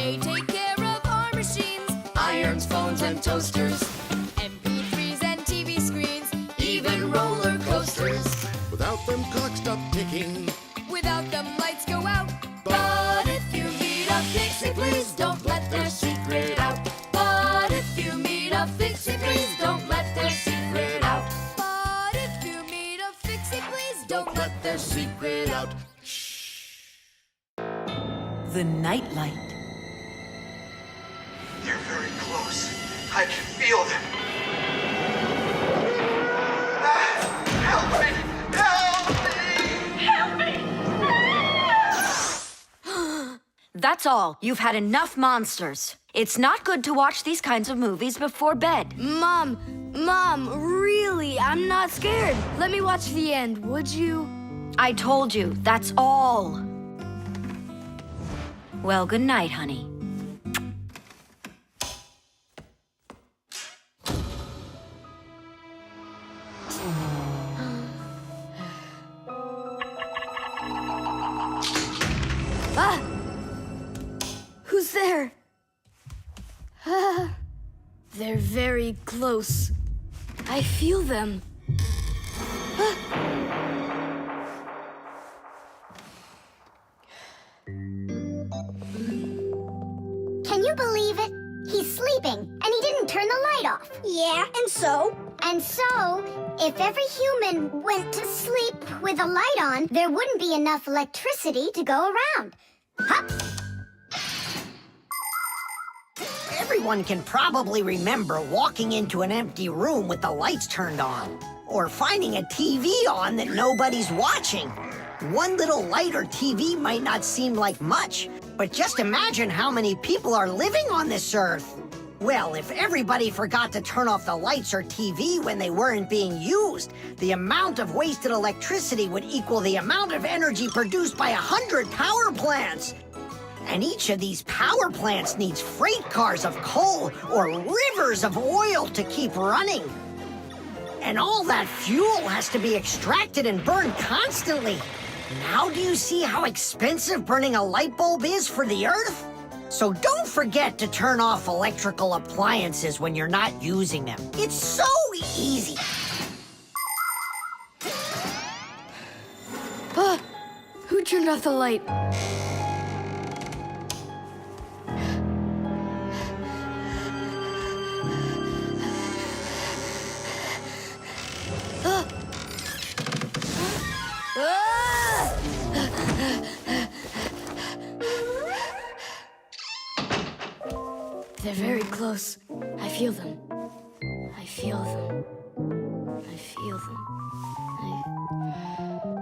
They take care of our machines, Irons, phones, and toasters, MP3s and TV screens, even roller coasters. Without them, clocks stop ticking. Without them, lights go out. But if you meet a Fixie, please don't let their secret out. But if you meet a Fixie, please don't let their secret out. But if you meet a Fixie, please don't let Their secret out. The nightlight. They're very close. I can feel them. Help me! Help me! Help me! That's all. You've had enough monsters. It's not good to watch these kinds of movies before bed. Mom, really, I'm not scared. Let me watch the end, would you? I told you, that's all. Well, good night, honey. Ah! Who's there? Ah, they're very close. I feel them. Ah. Can you believe it? He's sleeping, and he didn't turn the light off. Yeah, and so? And so, if every human went to sleep with a light on, there wouldn't be enough electricity to go around. Hup! Everyone can probably remember walking into an empty room with the lights turned on, or finding a TV on that nobody's watching. One little light or TV might not seem like much, but just imagine how many people are living on this earth. Well, if everybody forgot to turn off the lights or TV when they weren't being used, the amount of wasted electricity would equal the amount of energy produced by 100 power plants. And each of these power plants needs freight cars of coal or rivers of oil to keep running. And all that fuel has to be extracted and burned constantly. Now do you see how expensive burning a light bulb is for the Earth? So don't forget to turn off electrical appliances when you're not using them. It's so easy. Ah, who turned off the light? Ah. Ah! They're very close. I feel them. I feel them. I feel them.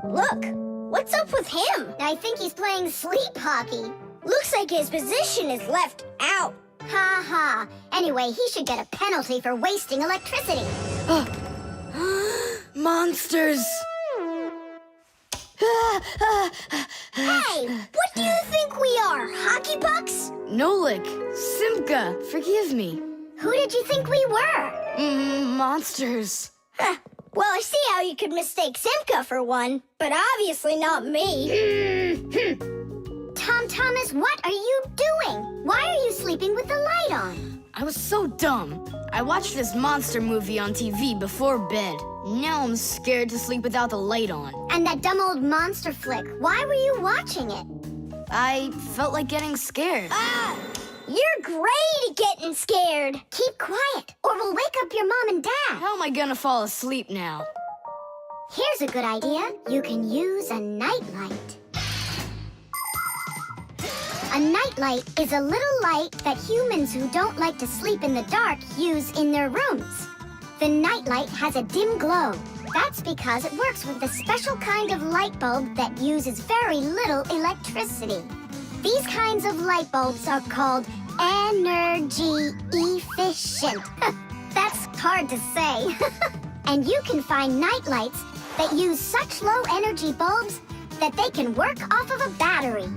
Look, what's up with him? I think he's playing sleep hockey. Looks like his position is left out. Ha ha. Anyway, he should get a penalty for wasting electricity. Ah. Monsters! Hey, what do you think we are, hockey pucks? Nolik, Simka, forgive me. Who did you think we were? Monsters. Huh. Well, I see how you could mistake Simka for one, but obviously not me. Tom Thomas, what are you doing? Why are you sleeping with the light on? I was so dumb. I watched this monster movie on TV before bed. Now I'm scared to sleep without the light on. And that dumb old monster flick, why were you watching it? I felt like getting scared. Ah! You're great at getting scared. Keep quiet, or we'll wake up your mom and dad. How am I gonna fall asleep now? Here's a good idea. You can use a nightlight. A nightlight is a little light that humans who don't like to sleep in the dark use in their rooms. The nightlight has a dim glow. That's because it works with a special kind of light bulb that uses very little electricity. These kinds of light bulbs are called energy efficient. That's hard to say. And you can find nightlights that use such low energy bulbs that they can work off of a battery.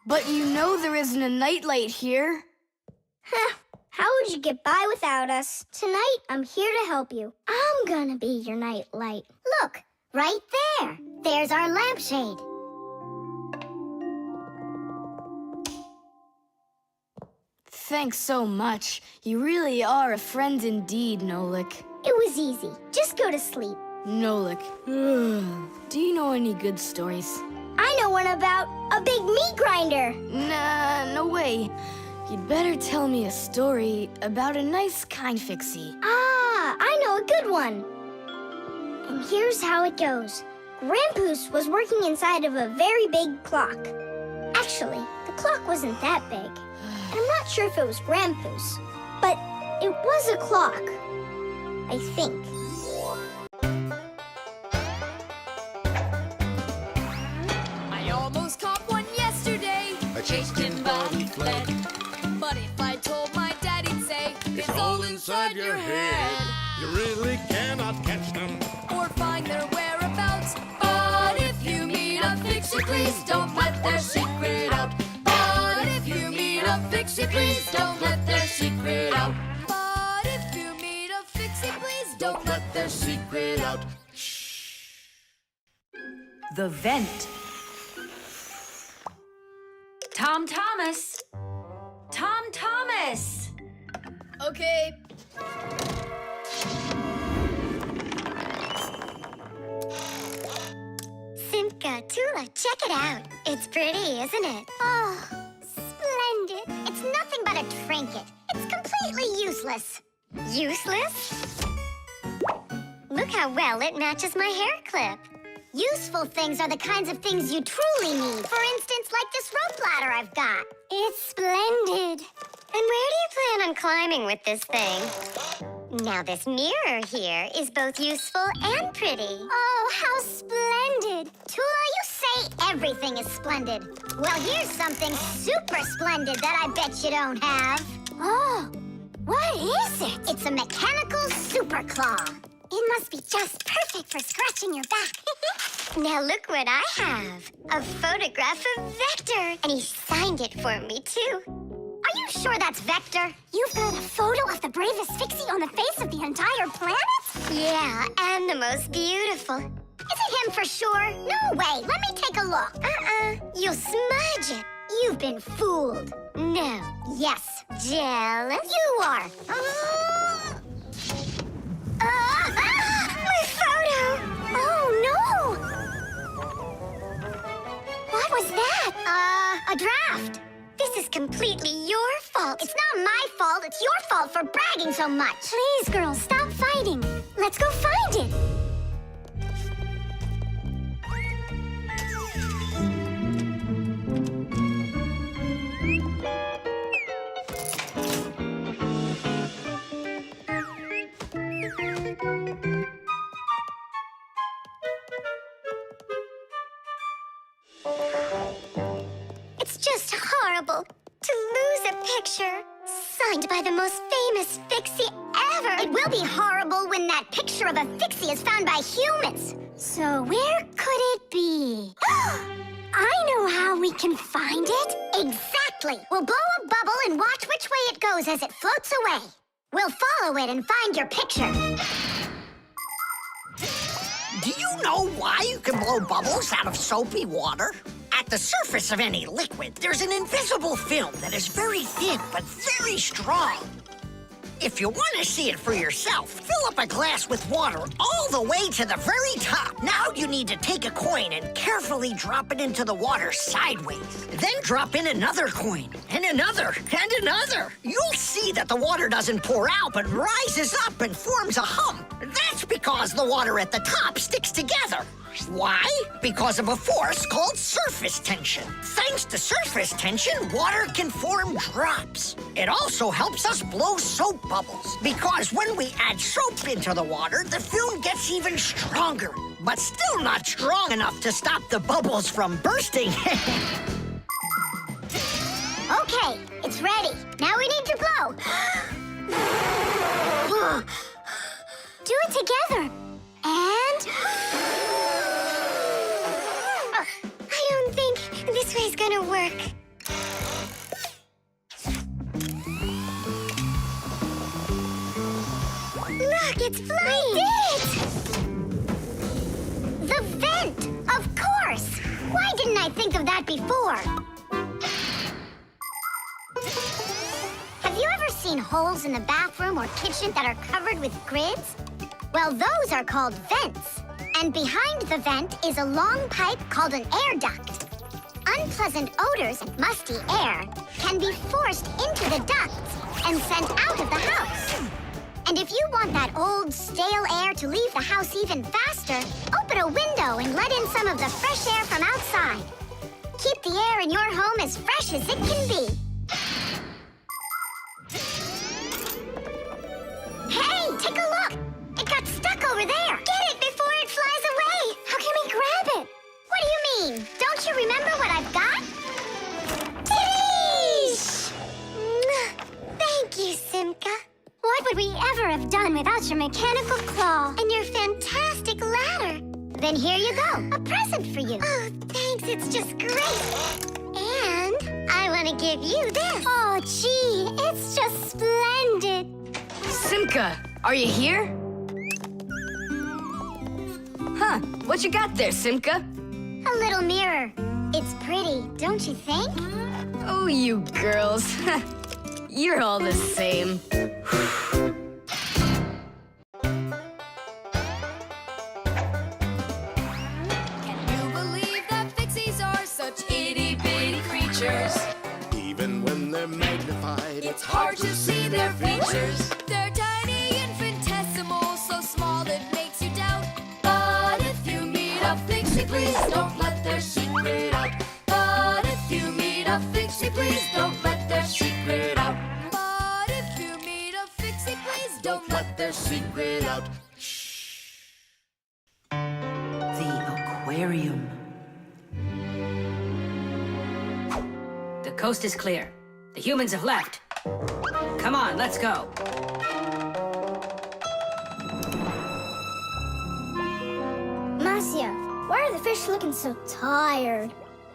But you know there isn't a nightlight here. How would you get by without us? Tonight, I'm here to help you. I'm gonna be your nightlight. Look, right there. There's our lampshade. Thanks so much. You really are a friend indeed, Nolik. It was easy. Just go to sleep. Nolik, do you know any good stories? I know one about a big meat grinder. Nah, no way. You'd better tell me a story about a nice, kind Fixie. Ah, I know a good one. And here's how it goes. Grandpoos was working inside of a very big clock. Actually, the clock wasn't that big. And I'm not sure if it was Grandpoos, but it was a clock, I think. I almost caught one yesterday. I chased him, but he fled. But if I told my dad, he'd say, It's all inside your head. You really cannot catch them. or find their whereabouts. But if you meet a Fixie, please don't let their secret out. But if you meet a Fixie, please don't let their secret out. But if you meet a Fixie, please don't let their secret out. The vent. Tom Thomas. Tom Thomas. Okay. Simka, Tula, check it out. It's pretty, isn't it? Oh, splendid. It's nothing but a trinket. It's completely useless. Useless? Look how well it matches my hair clip. Useful things are the kinds of things you truly need. For instance, like this rope ladder I've got. It's splendid. And where do you plan on climbing with this thing? Now this mirror here is both useful and pretty. Oh, how splendid. Tula, you say everything is splendid. Well, here's something super splendid that I bet you don't have. Oh, what is it? It's a mechanical super claw. It must be just perfect for scratching your back. Now look what I have. A photograph of Vector. And he signed it for me, too. Are you sure that's Vector? You've got a photo of the bravest Fixie on the face of the entire planet? Yeah, and the most beautiful. Is it him for sure? No way. Let me take a look. You'll smudge it. You've been fooled. No. Yes. Jealous? You are. My photo! Oh, no! What was that? A draft. This is completely your fault. It's not my fault. It's your fault for bragging so much. Please, girls, stop fighting. Let's go find it. It's just horrible to lose a picture signed by the most famous Fixie ever. It will be horrible when that picture of a Fixie is found by humans. So where could it be? I know how we can find it. Exactly. We'll blow a bubble and watch which way it goes as it floats away. We'll follow it and find your picture. Do you know why you can blow bubbles out of soapy water? At the surface of any liquid, there's an invisible film that is very thin but very strong. If you want to see it for yourself, fill up a glass with water all the way to the very top. Now you need to take a coin and carefully drop it into the water sideways. Then drop in another coin, and another, and another. You'll see that the water doesn't pour out, but rises up and forms a hump. That's because the water at the top sticks together. Why? Because of a force called surface tension. Thanks to surface tension, water can form drops. It also helps us blow soap bubbles, because when we add soap into the water, the film gets even stronger, but still not strong enough to stop the bubbles from bursting. Okay, it's ready. Now we need to blow. Do it together. And... I don't think this way's gonna work. Look, it's flying! We did it! The vent! Of course! Why didn't I think of that before? seen holes in the bathroom or kitchen that are covered with grids? Well, those are called vents. And behind the vent is a long pipe called an air duct. Unpleasant odors and musty air can be forced into the ducts and sent out of the house. And if you want that old, stale air to leave the house even faster, open a window and let in some of the fresh air from outside. Keep the air in your home as fresh as it can be. Hey, take a look! It got stuck over there! Get it before it flies away! How can we grab it? What do you mean? Don't you remember what I've got? Titties! Thank you, Simka. What would we ever have done without your mechanical claw and your fantastic ladder? Then here you go, a present for you. Oh, thanks, it's just great. And I want to give you this. Oh, gee, it's just splendid. Simka, are you here? Huh, what you got there, Simka? A little mirror. It's pretty, don't you think? Oh, you girls. You're all the same. Can you believe that Fixies are such itty-bitty creatures? Even when they're magnified, It's hard to see their features. They're tiny, infinitesimal, so small it makes you doubt. But if you meet a Fixie, please don't let their secret out. But if you meet a Fixie, please don't let their secret out. But if you meet a Fixie, please don't let their secret out. The aquarium. The coast is clear. The humans have left. Come on, let's go. Marcia, why are the fish looking so tired?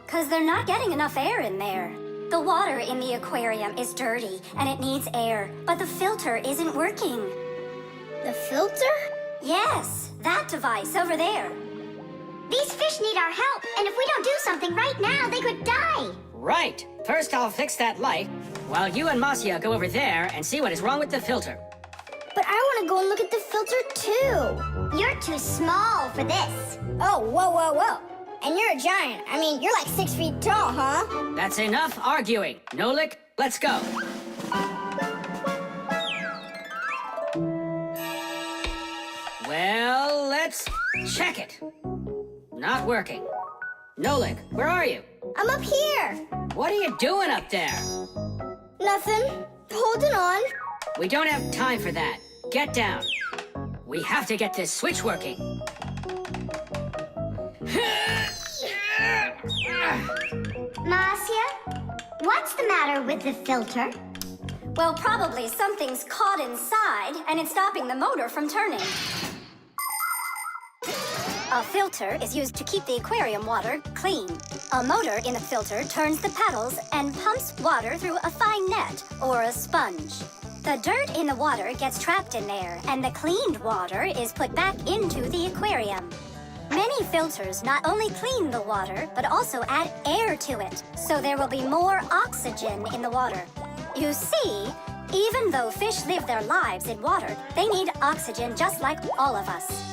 Because they're not getting enough air in there. The water in the aquarium is dirty and it needs air, but the filter isn't working. The filter? Yes, that device over there. These fish need our help, and if we don't do something right now, they could die. Right. First, I'll fix that light, while you and Marcia go over there and see what is wrong with the filter. But I want to go and look at the filter, too. You're too small for this. Oh, whoa, whoa, whoa. And you're a giant. I mean, you're like 6 feet tall, huh? That's enough arguing. Nolik, let's go. Well, let's check it. Not working. Nolik, where are you? I'm up here. What are you doing up there? Nothing. Holding on. We don't have time for that. Get down. We have to get this switch working. Marcia, what's the matter with the filter? Well, probably something's caught inside and it's stopping the motor from turning. A filter is used to keep the aquarium water clean. A motor in the filter turns the paddles and pumps water through a fine net or a sponge. The dirt in the water gets trapped in there, and the cleaned water is put back into the aquarium. Many filters not only clean the water, but also add air to it, so there will be more oxygen in the water. You see, even though fish live their lives in water, they need oxygen just like all of us.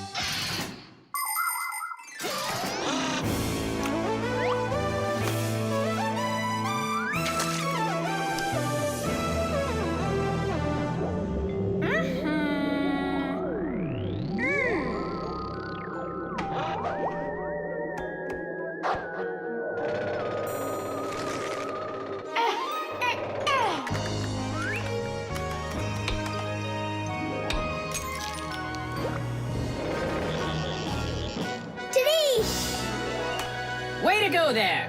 Way to go there!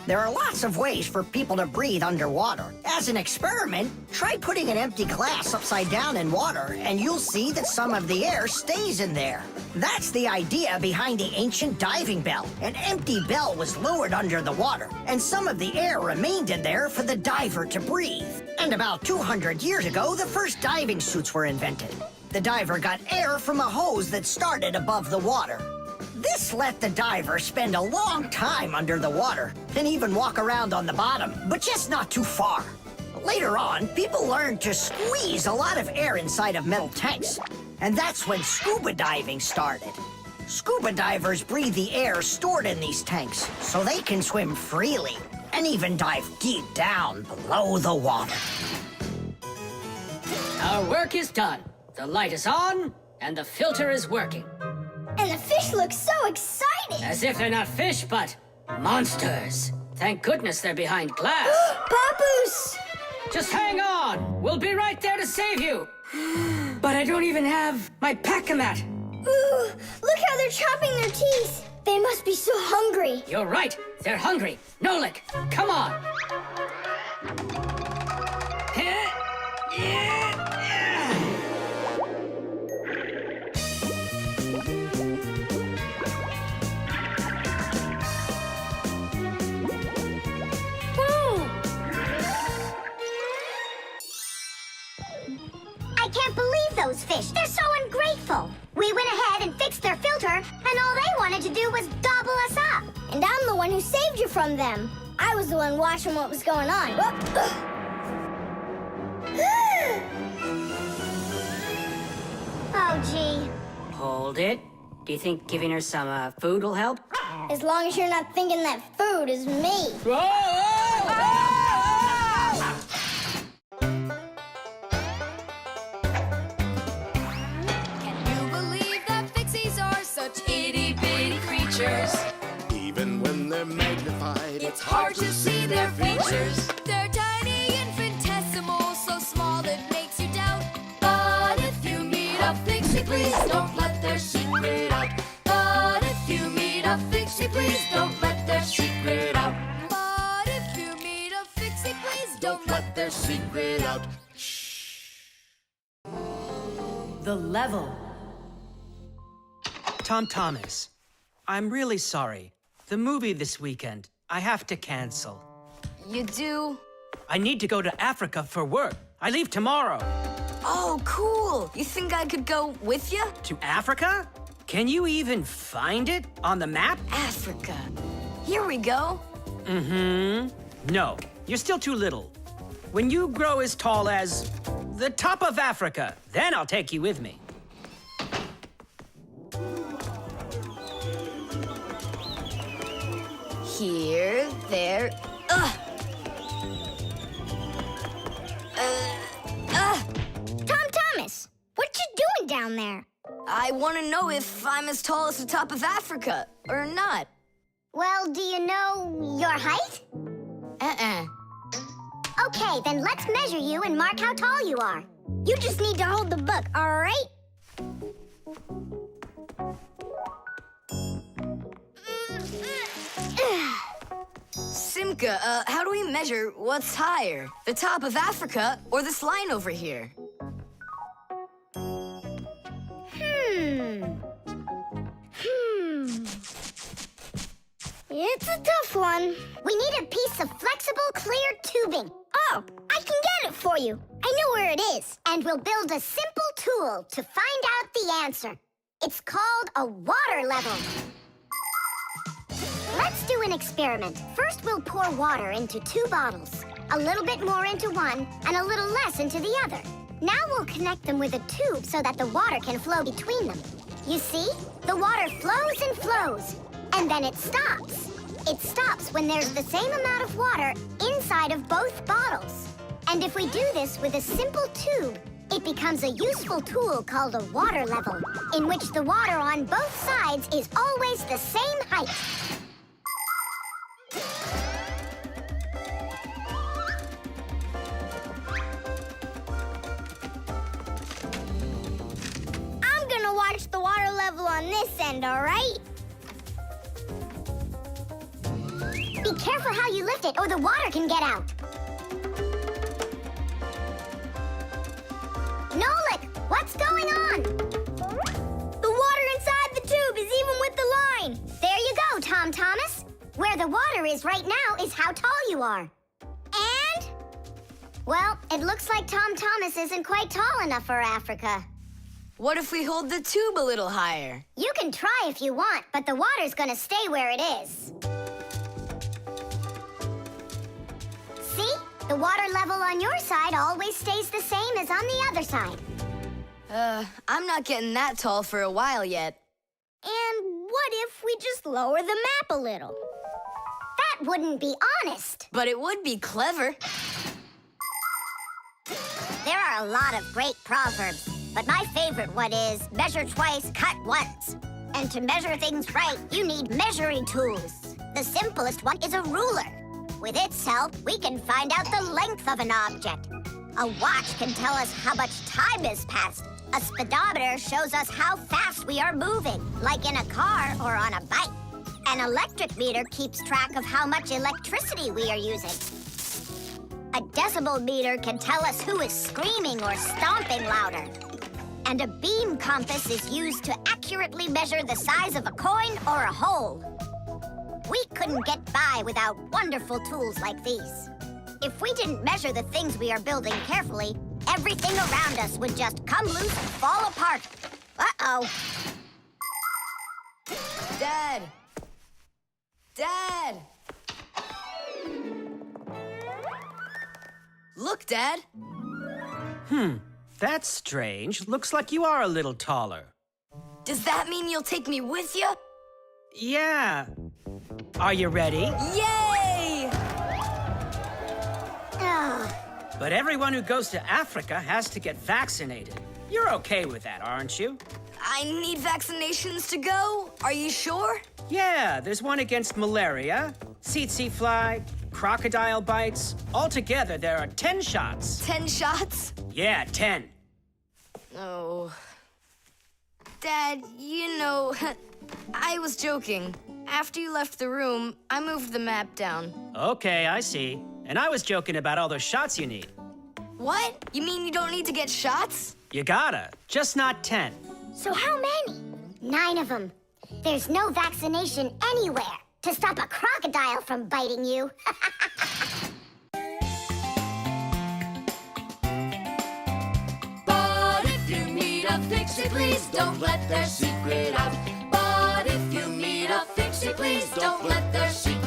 There are lots of ways for people to breathe underwater. As an experiment, try putting an empty glass upside down in water, and you'll see that some of the air stays in there. That's the idea behind the ancient diving bell. An empty bell was lowered under the water, and some of the air remained in there for the diver to breathe. And about 200 years ago, the first diving suits were invented. The diver got air from a hose that started above the water. This let the diver spend a long time under the water and even walk around on the bottom, but just not too far. Later on, people learned to squeeze a lot of air inside of metal tanks, and that's when scuba diving started. Scuba divers breathe the air stored in these tanks so they can swim freely and even dive deep down below the water. Our work is done. The light is on, and the filter is working. And the fish look so excited! As if they're not fish, but monsters. Thank goodness they're behind glass. Papoose! Just hang on. We'll be right there to save you. But I don't even have my pack-a-mat. Ooh, look how they're chopping their teeth. They must be so hungry. You're right. They're hungry. Nolik, come on. I can't believe those fish. They're so ungrateful. We went ahead and fixed their filter, and all they wanted to do was gobble us up. And I'm the one who saved you from them. I was the one watching what was going on. Oh, gee. Hold it. Do you think giving her some food will help? As long as you're not thinking that food is me. Can you believe that Fixies are such itty-bitty creatures? Even when they're magnified, It's hard to see their features. They're tiny, infinitesimal, so small it makes you doubt. But if you meet a Fixie, please don't let their secret out. But if you meet a Fixie, please don't let their secret out. But if you meet a Fixie, please don't let their secret out. The level. Tom Thomas, I'm really sorry. The movie this weekend, I have to cancel. You do? I need to go to Africa for work. I leave tomorrow. Oh, cool. You think I could go with you? To Africa? Can you even find it on the map? Africa. Here we go. No, you're still too little. When you grow as tall as the top of Africa, then I'll take you with me. Here, there. Ugh. Tom Thomas, what you doing down there? I want to know if I'm as tall as the top of Africa or not. Well, do you know your height? Okay, then let's measure you and mark how tall you are. You just need to hold the book, all right? Simka, how do we measure what's higher? The top of Africa or this line over here? It's a tough one. We need a piece of flexible, clear tubing. Oh, I can get it for you. I know where it is. And we'll build a simple tool to find out the answer. It's called a water level. Let's do an experiment. First, we'll pour water into 2 bottles. A little bit more into one and a little less into the other. Now we'll connect them with a tube so that the water can flow between them. You see? The water flows and flows, and then it stops. It stops when there's the same amount of water inside of both bottles. And if we do this with a simple tube, it becomes a useful tool called a water level, in which the water on both sides is always the same height. I'm gonna watch the water level on this end, all right? Be careful how you lift it or the water can get out. Nolik, what's going on? The water inside the tube is even with the line. There you go, Tom Thomas. Where the water is right now is how tall you are. And? Well, it looks like Tom Thomas isn't quite tall enough for Africa. What if we hold the tube a little higher? You can try if you want, but the water's gonna stay where it is. See? The water level on your side always stays the same as on the other side. I'm not getting that tall for a while yet. And what if we just lower the map a little? That wouldn't be honest. But it would be clever. There are a lot of great proverbs, but my favorite one is measure twice, cut once. And to measure things right, you need measuring tools. The simplest one is a ruler. With its help, we can find out the length of an object. A watch can tell us how much time has passed. A speedometer shows us how fast we are moving, like in a car or on a bike. An electric meter keeps track of how much electricity we are using. A decibel meter can tell us who is screaming or stomping louder. And a beam compass is used to accurately measure the size of a coin or a hole. We couldn't get by without wonderful tools like these. If we didn't measure the things we are building carefully, everything around us would just come loose and fall apart. Uh-oh. Dad! Dad! Look, Dad. That's strange. Looks like you are a little taller. Does that mean you'll take me with you? Yeah. Are you ready? Yay! But everyone who goes to Africa has to get vaccinated. You're okay with that, aren't you? I need vaccinations to go? Are you sure? Yeah, there's one against malaria, tsetse fly, crocodile bites. Altogether, there are 10 shots. 10 shots? Yeah, 10. Oh. Dad, you know, I was joking. After you left the room, I moved the map down. Okay, I see. And I was joking about all those shots you need. What? You mean you don't need to get shots? You gotta, just not 10. So how many? 9 of them. There's no vaccination anywhere to stop a crocodile from biting you. But if you meet a Fixie, please don't let their secret out. But if you meet a Fixie, please don't let their secret out.